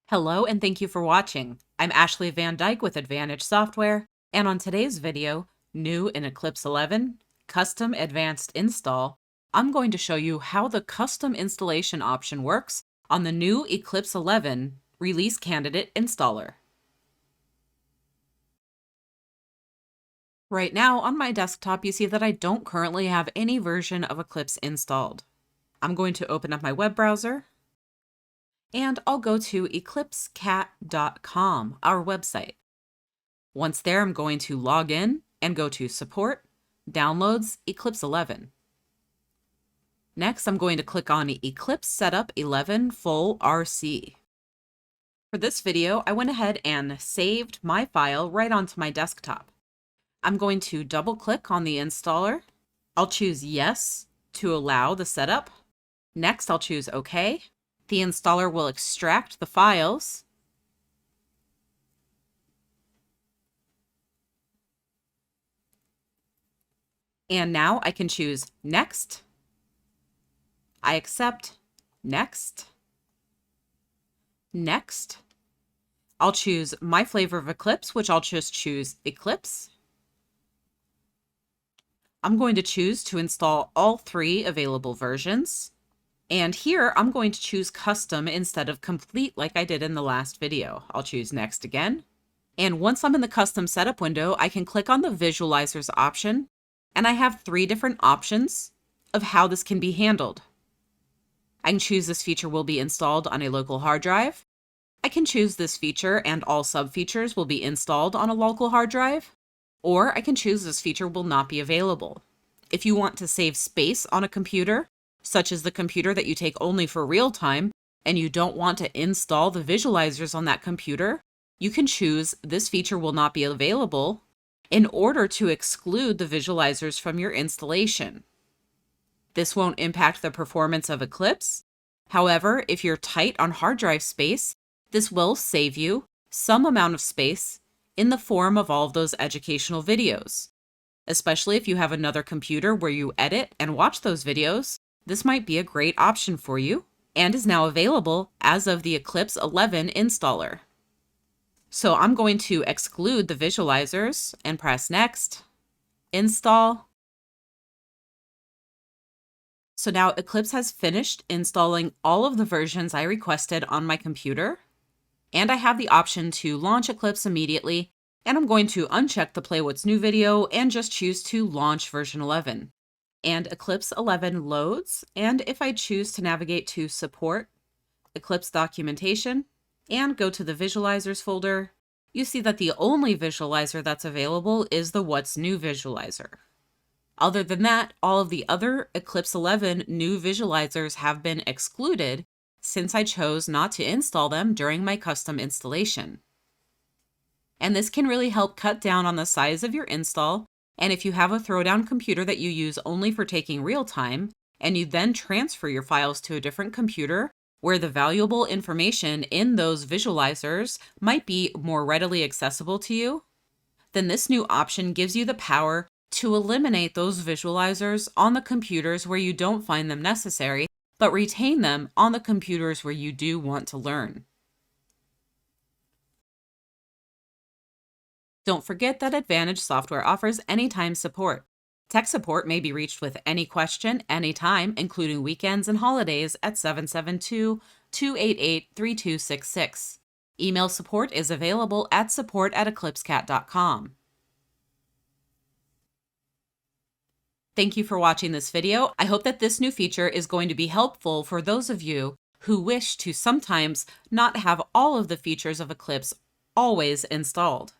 Hello and thank you for watching. I'm Ashley Van Dyke with Advantage Software, and on today's video, new in Eclipse 11, Custom Advanced Install, I'm going to show you how the custom installation option works on the new Eclipse 11 Release Candidate Installer. Right now on my desktop, you see that I don't currently have any version of Eclipse installed. I'm going to open up my web browser, and I'll go to eclipsecat.com, our website. Once there, I'm going to log in and go to Support, Downloads, Eclipse 11. Next, I'm going to click on Eclipse Setup 11 Full RC. For this video, I went ahead and saved my file right onto my desktop. I'm going to double-click on the installer. I'll choose Yes to allow the setup. Next, I'll choose OK. The installer will extract the files. And now I can choose Next. I accept. Next. Next. I'll choose my flavor of Eclipse, which I'll just choose Eclipse. I'm going to choose to install all 3 available versions. And here I'm going to choose Custom instead of Complete like I did in the last video. I'll choose Next again. And once I'm in the Custom Setup window, I can click on the Visualizers option, and I have 3 different options of how this can be handled. I can choose this feature will be installed on a local hard drive. I can choose this feature and all sub-features will be installed on a local hard drive. Or I can choose this feature will not be available. If you want to save space on a computer, such as the computer that you take only for real time, and you don't want to install the visualizers on that computer, you can choose this feature will not be available in order to exclude the visualizers from your installation. This won't impact the performance of Eclipse. However, if you're tight on hard drive space, this will save you some amount of space in the form of all of those educational videos. Especially if you have another computer where you edit and watch those videos, this might be a great option for you and is now available as of the Eclipse 11 installer. So I'm going to exclude the visualizers and press Next, Install. So now Eclipse has finished installing all of the versions I requested on my computer, and I have the option to launch Eclipse immediately, and I'm going to uncheck the Play What's New video and just choose to launch version 11. And Eclipse 11 loads, and if I choose to navigate to Support, Eclipse Documentation, and go to the Visualizers folder, you see that the only visualizer that's available is the What's New visualizer. Other than that, all of the other Eclipse 11 new visualizers have been excluded since I chose not to install them during my custom installation. And this can really help cut down on the size of your install. And if you have a throwdown computer that you use only for taking real time, and you then transfer your files to a different computer where the valuable information in those visualizers might be more readily accessible to you, then this new option gives you the power to eliminate those visualizers on the computers where you don't find them necessary, but retain them on the computers where you do want to learn. Don't forget that Advantage Software offers anytime support. Tech support may be reached with any question, anytime, including weekends and holidays at 772-288-3266. Email support is available at support@eclipsecat.com. Thank you for watching this video. I hope that this new feature is going to be helpful for those of you who wish to sometimes not have all of the features of Eclipse always installed.